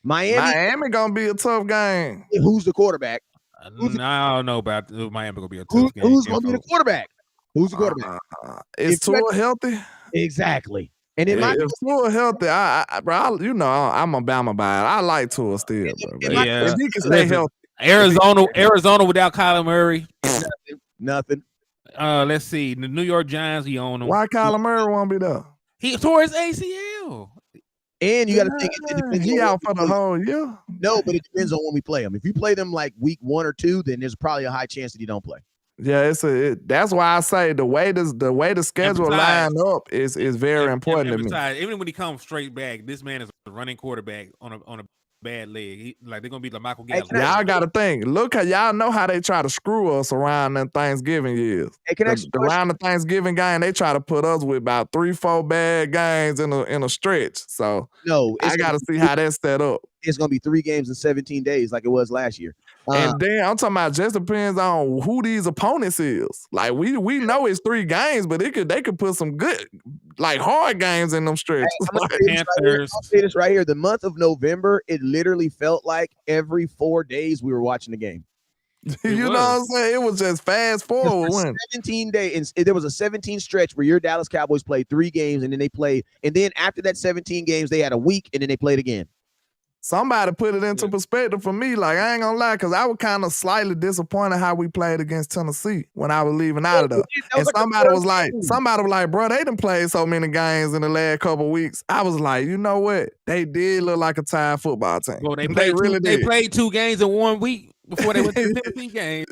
Miami gonna be a tough game. Who's the quarterback? I don't know about Miami gonna be a tough game. Who's gonna be the quarterback? Who's the quarterback? Is Tua healthy? Exactly. And if Tua healthy, bro, I'm a Bama by it. I like Tua still, bro. Yeah. If he can stay healthy. Arizona without Kyler Murray. Nothing. Let's see. The New York Giants, he own them. Why Kyler Murray won't be there? He tore his ACL. And you got to think it depends. He out for the whole year. No, but it depends on when we play him. If you play them like week 1 or 2, then there's probably a high chance that he don't play. Yeah, that's why I say the way the schedule line up is very important to me. Even when he comes straight back, this man is a running quarterback on a bad leg. They're gonna be like Michael Gallup. Y'all got to think. Look, y'all know how they try to screw us around them Thanksgiving years. Around the Thanksgiving game, they try to put us with about 3-4 bad games in a stretch. So no, I got to see how that's set up. It's gonna be 3 games in 17 days, like it was last year. And then I'm talking about just depends on who these opponents is. Like we know it's 3 games, but they could put some good, like hard games in them stretches. I'll say this right here. The month of November, it literally felt like every 4 days we were watching the game. You know what I'm saying? It was just fast forward. 17 days. There was a 17 stretch where your Dallas Cowboys played 3 games, and then they played. And then after that 17 games, they had a week, and then they played again. Somebody put it into perspective for me. Like, I ain't gonna lie, because I was kind of slightly disappointed how we played against Tennessee when I was leaving out of there. And somebody was like, bro, they done played so many games in the last couple of weeks. I was like, you know what? They did look like a tired football team. Well, they played 2 games in 1 week before they went to the Tennessee game.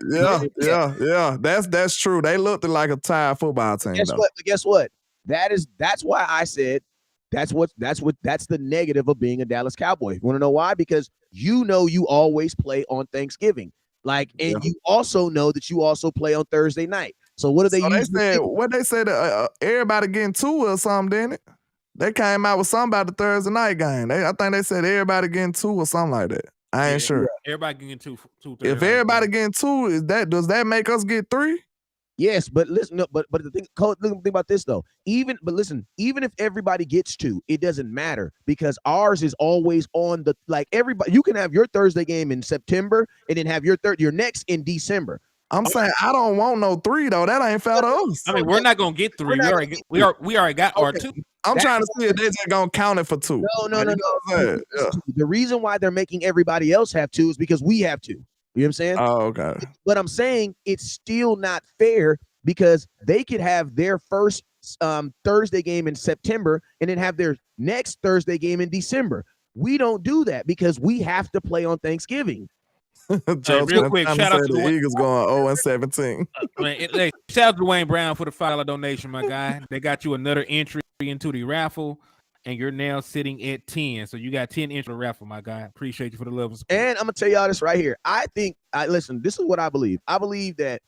Yeah. That's true. They looked like a tired football team. Guess what? That's why I said that's the negative of being a Dallas Cowboy. You want to know why? Because you always play on Thanksgiving. You also know that you also play on Thursday night. So what do they use? They said everybody getting 2 or something, didn't it? They came out with something about the Thursday night game. I think they said everybody getting 2 or something like that. I ain't sure. Everybody getting 2. If everybody getting 2, does that make us get 3? Yes, but listen, but the thing about this though, even if everybody gets 2, it doesn't matter because ours is always on the everybody. You can have your Thursday game in September and then have your next in December. I'm saying I don't want no 3 though. That ain't fair to us. I mean, we're not gonna get 3. We already got our 2. I'm trying to see if they just gonna count it for 2. No. The reason why they're making everybody else have 2 is because we have 2. You know what I'm saying? Oh, okay. But I'm saying it's still not fair because they could have their first Thursday game in September and then have their next Thursday game in December. We don't do that because we have to play on Thanksgiving. Real quick, shout out to the Eagles going 0-17. Shout out to Dwayne Brown for the $5 donation, my guy. They got you another entry into the raffle. And you're now sitting at 10. So you got 10 entries for the raffle, my guy. Appreciate you for the love and support. And I'm going to tell y'all this right here. Listen, this is what I believe. I believe that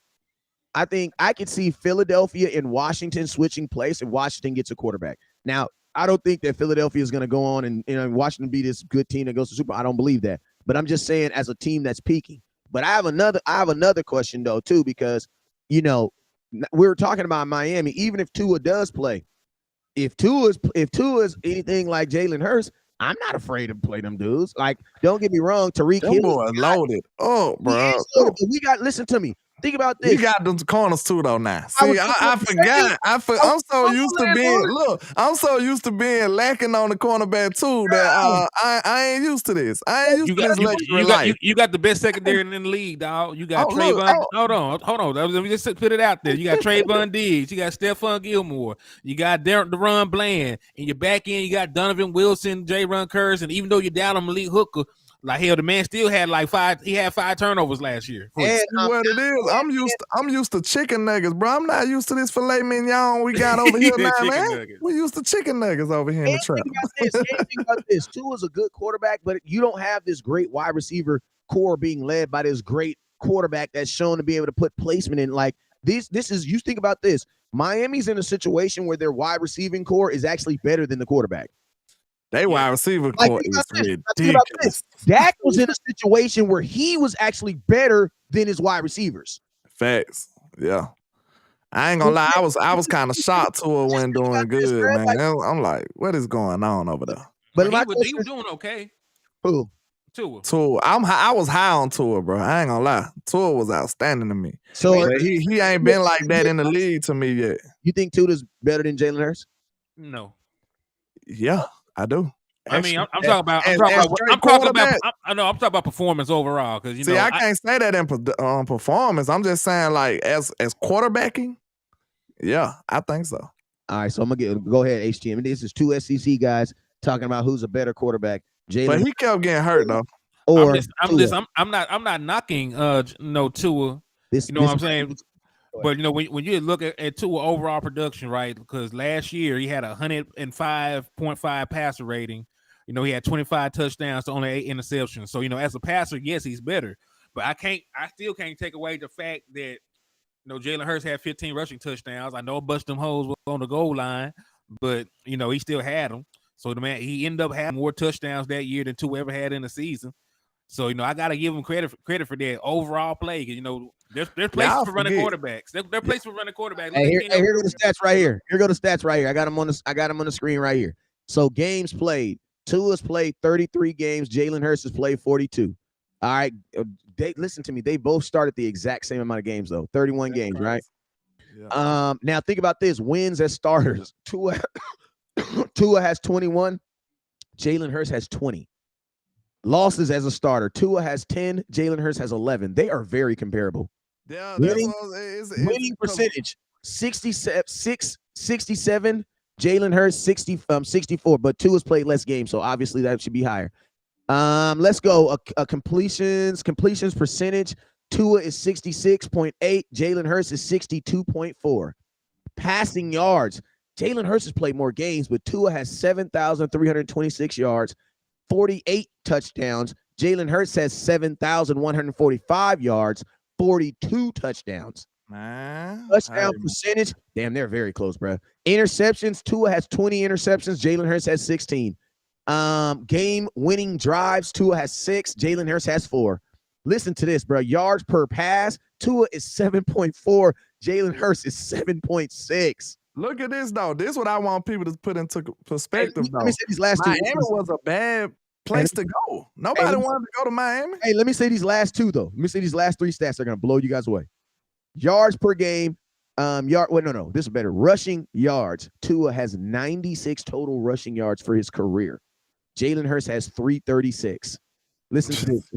I think I could see Philadelphia and Washington switching place if Washington gets a quarterback. Now, I don't think that Philadelphia is going to go on and Washington be this good team that goes to Super Bowl. I don't believe that. But I'm just saying as a team that's peaking. But I have another question, though, too, because, we were talking about Miami. Even if Tua does play, if Tua is anything like Jalen Hurts, I'm not afraid to play them dudes. Like, don't get me wrong, Tariq Hill is loaded. Oh, bro. Listen to me. Think about this. You got those corners too, though. Now, see, I forgot. I'm so used to being lacking on the cornerback too that I ain't used to this. I ain't used to this luxury life. You got the best secondary in the league, dog. You got Trayvon. Hold on. Let me just put it out there. You got Trayvon Diggs. You got Stephon Gilmore. You got Deron Bland. In your back end, you got Donovan Wilson, J-Ron Curse, and even though you're down on Malik Hooker. Like hell, the man still had 5. He had 5 turnovers last year. And what it is, I'm used to chicken nuggets, bro. I'm not used to this filet mignon we got over here now, man. Nuggets. We used to chicken nuggets over here in the trap. Think about this. Tua's a good quarterback, but you don't have this great wide receiver core being led by this great quarterback that's shown to be able to put placement in. Like this is you think about this. Miami's in a situation where their wide receiving core is actually better than the quarterback. They wide receiver core is ridiculous. Dak was in a situation where he was actually better than his wide receivers. Facts. Yeah. I ain't gonna lie. I was kind of shocked to her when doing good, man. I'm like, what is going on over there? But he was doing okay. Who? Tua. I was high on Tua, bro. I ain't gonna lie. Tua was outstanding to me. So he ain't been like that in the league to me yet. You think Tua's better than Jalen Hurts? No. Yeah. I do. Actually, I'm talking about performance overall. Because I can't say that in performance. I'm just saying like as quarterbacking. Yeah, I think so. All right, so I'm gonna go ahead, HTM. This is 2 SEC guys talking about who's a better quarterback. Jalen, but he kept getting hurt though. I'm not knocking Tua. You know what I'm saying? But when you look at Tua overall production, right? Because last year he had 105.5 passer rating. He had 25 touchdowns to only 8 interceptions. So as a passer, yes, he's better. But I still can't take away the fact that Jalen Hurts had 15 rushing touchdowns. I know bust them hoes on the goal line, but he still had them. So he ended up having more touchdowns that year than Tua ever had in the season. So I gotta give him credit for that overall play. There's places for running quarterbacks. There are places for running quarterbacks. Hey, here go the stats right here. Here go the stats right here. I got them on the screen right here. So games played. Tua's played 33 games. Jalen Hurts has played 42. All right. Listen to me. They both started the exact same amount of games though. 31 games, right? Yeah. Now think about this. Wins as starters. Tua has 21. Jalen Hurts has 20. Losses as a starter. Tua has 10. Jalen Hurts has 11. They are very comparable. Yeah, Winning, that's what winning percentage 67. Jalen Hurts 64. But Tua's played less games, so obviously that should be higher. Let's go. Completions percentage. Tua is 66.8. Jalen Hurts is 62.4. Passing yards. Jalen Hurts has played more games, but Tua has 7,326 yards, 48 touchdowns. Jalen Hurts has 7,145 yards, 42 touchdowns. Man, Touchdown percentage. Damn, they're very close, bro. Interceptions. Tua has 20 interceptions. Jalen Hurts has 16. Game winning drives. Tua has 6. Jalen Hurts has 4. Listen to this, bro. Yards per pass. Tua is 7.4. Jalen Hurts is 7.6. Look at this, though. This is what I want people to put into perspective, though. Let me say these last Miami two. was a bad place to go. Nobody wanted to go to Miami. Hey, let me say these last two, though. Let me say these last 3 stats are going to blow you guys away. Yards per game. This is better. Rushing yards. Tua has 96 total rushing yards for his career. Jalen Hurts has 336. Listen to this.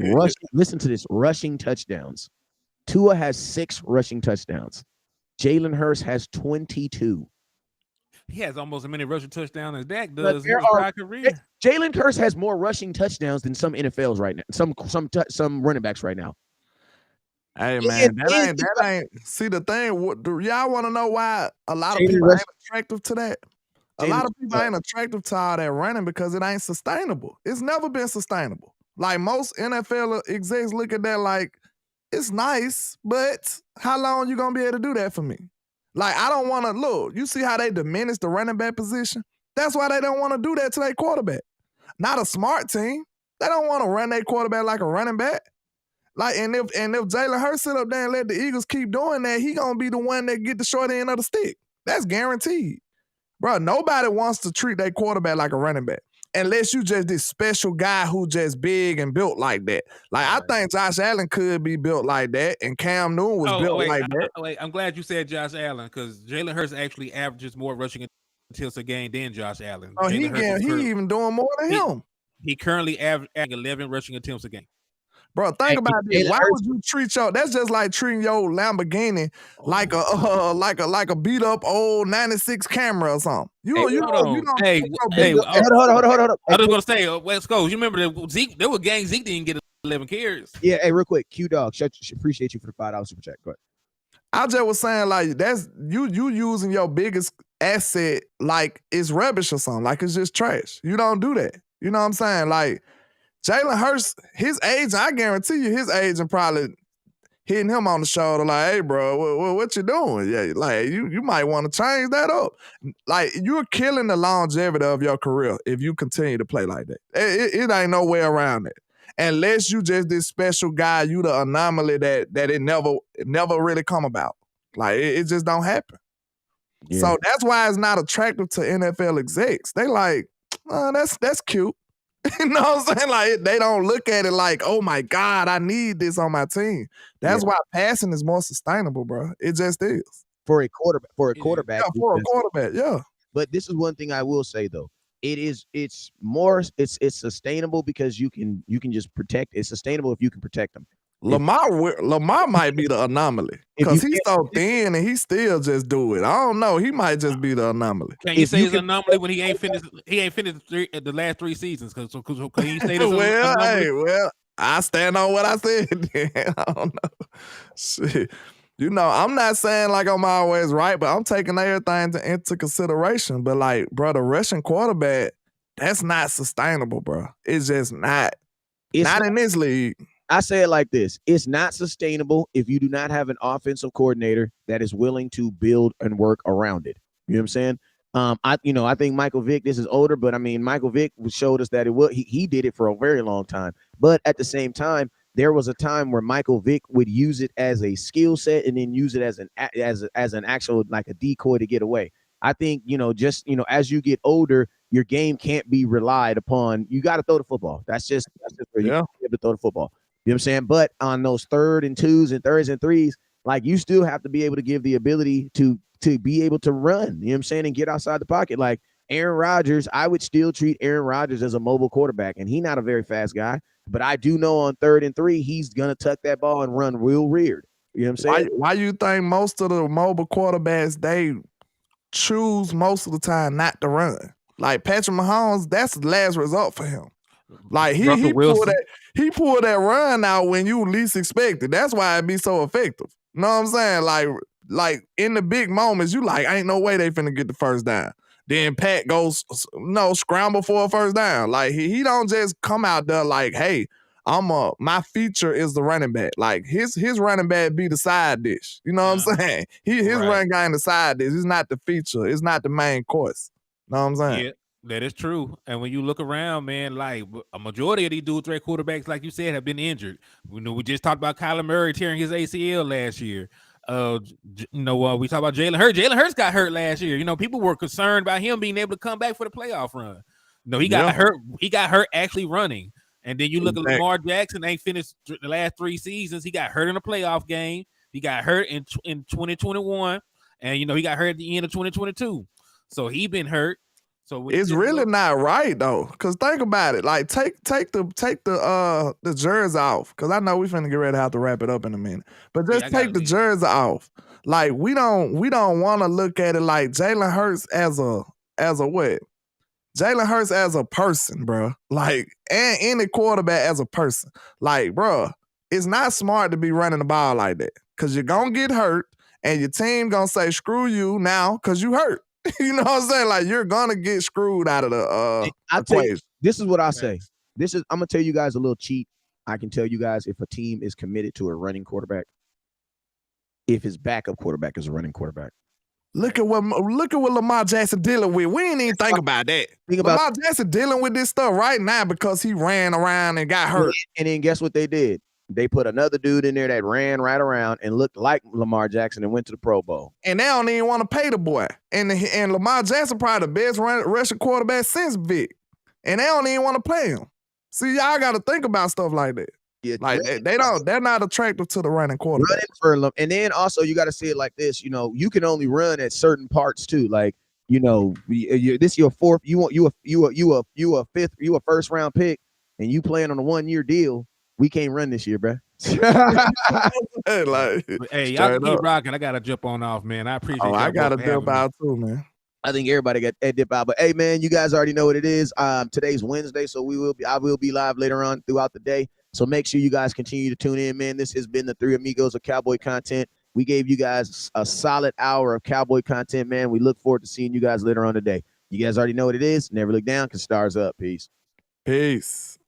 Listen to this. Rushing touchdowns. Tua has 6 rushing touchdowns. Jalen Hurts has 22. He has almost as many rushing touchdowns as Dak does in his career. Jalen Hurts has more rushing touchdowns than some NFLs right now. Some running backs right now. Hey man, that ain't. See the thing. Y'all want to know why a lot of people ain't attractive to that? A lot of people ain't attractive to all that running because it ain't sustainable. It's never been sustainable. Like most NFL execs look at that like, it's nice, but how long you gonna be able to do that for me? Like, I don't want to look. You see how they diminish the running back position? That's why they don't want to do that to their quarterback. Not a smart team. They don't want to run their quarterback like a running back. Like, and if Jalen Hurts sit up there and let the Eagles keep doing that, he gonna be the one that get the short end of the stick. That's guaranteed. Bro, nobody wants to treat their quarterback like a running back. Unless you just this special guy who just big and built like that. Like, I think Josh Allen could be built like that, and Cam Newton was built like that. I'm glad you said Josh Allen, because Jalen Hurts actually averages more rushing attempts a game than Josh Allen. Oh, he even doing more than him. He currently averaging 11 rushing attempts a game. Bro, think about this. Why would you treat that's just like treating your Lamborghini like a beat up old 96 camera or something. Hold on. I was gonna say West Coast. You remember that Zeke? There was gang Zeke didn't get 11 carries. Yeah, hey, real quick, Q Dog, appreciate you for the $5 super chat. Go ahead. I just was saying, like, that's you using your biggest asset like it's rubbish or something, like it's just trash. You don't do that. You know what I'm saying? Like, Jalen Hurts, his agent, I guarantee you, his agent probably hitting him on the shoulder like, hey, bro, what you doing? Yeah, like, you might want to change that up. Like, you're killing the longevity of your career if you continue to play like that. It ain't no way around it. Unless you just this special guy, you the anomaly that it never really come about. Like, it just don't happen. Yeah. So that's why it's not attractive to NFL execs. They like, that's cute. You know what I'm saying? Like, they don't look at it like, oh my God, I need this on my team. That's why passing is more sustainable, bro. It just is. For a quarterback. Yeah, for a quarterback, yeah. But this is one thing I will say though. It's sustainable because you can just protect. It's sustainable if you can protect them. Lamar might be the anomaly because he's so thin and he still just do it. I don't know. He might just be the anomaly. Can you say he's an anomaly when he ain't finished? He ain't finished the last 3 seasons. Because can you say this? Well, I stand on what I said. I don't know. Shit. You know, I'm not saying like I'm always right, but I'm taking everything into consideration. But like, bro, the Russian quarterback, that's not sustainable, bro. It's just not. Not in this league. I say it like this. It's not sustainable if you do not have an offensive coordinator that is willing to build and work around it. You know what I'm saying? I think Michael Vick, this is older, but I mean, Michael Vick showed us that he did it for a very long time. But at the same time, there was a time where Michael Vick would use it as a skill set and then use it as an actual, like a decoy to get away. I think, as you get older, your game can't be relied upon. You got to throw the football. That's just where you have to throw the football. You know what I'm saying? But on those 3rd and 2s and 3rds and 3s, like, you still have to be able to give the ability to be able to run, you know what I'm saying, and get outside the pocket. Like Aaron Rodgers, I would still treat Aaron Rodgers as a mobile quarterback, and he's not a very fast guy, But I do know on 3rd and 3, he's gonna tuck that ball and run real weird. You know what I'm saying? Why you think most of the mobile quarterbacks, they choose most of the time not to run? Like Patrick Mahomes, that's the last result for him. Like he pulled that run out when you least expect it. That's why it be so effective. You know what I'm saying? Like in the big moments, you like, ain't no way they finna get the first down. Then Pat goes, scramble for a first down. Like he don't just come out there like, hey, my feature is the running back. Like his running back be the side dish. You know what I'm saying? His run guy in the side dish. It's not the feature. It's not the main course. You know what I'm saying? Yeah, that is true. And when you look around, man, like a majority of these dudes, three quarterbacks, like you said, have been injured. We just talked about Kyler Murray tearing his ACL last year. We talked about Jalen Hurts. Jalen Hurts got hurt last year. People were concerned about him being able to come back for the playoff run. No, he got hurt. He got hurt actually running. And then you look at Lamar Jackson, ain't finished the last 3 seasons. He got hurt in a playoff game. He got hurt in 2021. And, he got hurt at the end of 2022. So he been hurt. So it's really not right though, because think about it. Like take the jersey off, because I know we finna get ready to have to wrap it up in a minute. But just take the jersey off. Like we don't want to look at it like Jalen Hurts as a what? Jalen Hurts as a person, bro. Like and any quarterback as a person. Like, bro, it's not smart to be running the ball like that, because you're gonna get hurt, and your team gonna say screw you now because you hurt. You know what I'm saying? Like you're gonna get screwed out of the equation. This is what I say. I'm gonna tell you guys a little cheat. I can tell you guys if a team is committed to a running quarterback, if his backup quarterback is a running quarterback. Look at what Lamar Jackson dealing with. We ain't even think about that. Lamar Jackson dealing with this stuff right now because he ran around and got hurt. And then guess what they did? They put another dude in there that ran right around and looked like Lamar Jackson and went to the Pro Bowl. And they don't even want to pay the boy. And Lamar Jackson probably the best rushing quarterback since Vic. And they don't even want to pay him. See, y'all got to think about stuff like that. Yeah, like they're not attractive to the running quarterback. And then also you got to see it like this. You can only run at certain parts too. Like this your fourth. You a fifth. You a first round pick, and you playing on a 1-year deal. We can't run this year, bro. Hey, y'all keep rocking. I gotta jump on off, man. I appreciate. I gotta dip out too, man. I think everybody got that dip out. But hey, man, you guys already know what it is. Today's Wednesday, so I will be live later on throughout the day. So make sure you guys continue to tune in, man. This has been the Three Amigos of Cowboy Content. We gave you guys a solid hour of Cowboy content, man. We look forward to seeing you guys later on today. You guys already know what it is. Never look down, because stars up. Peace. Peace.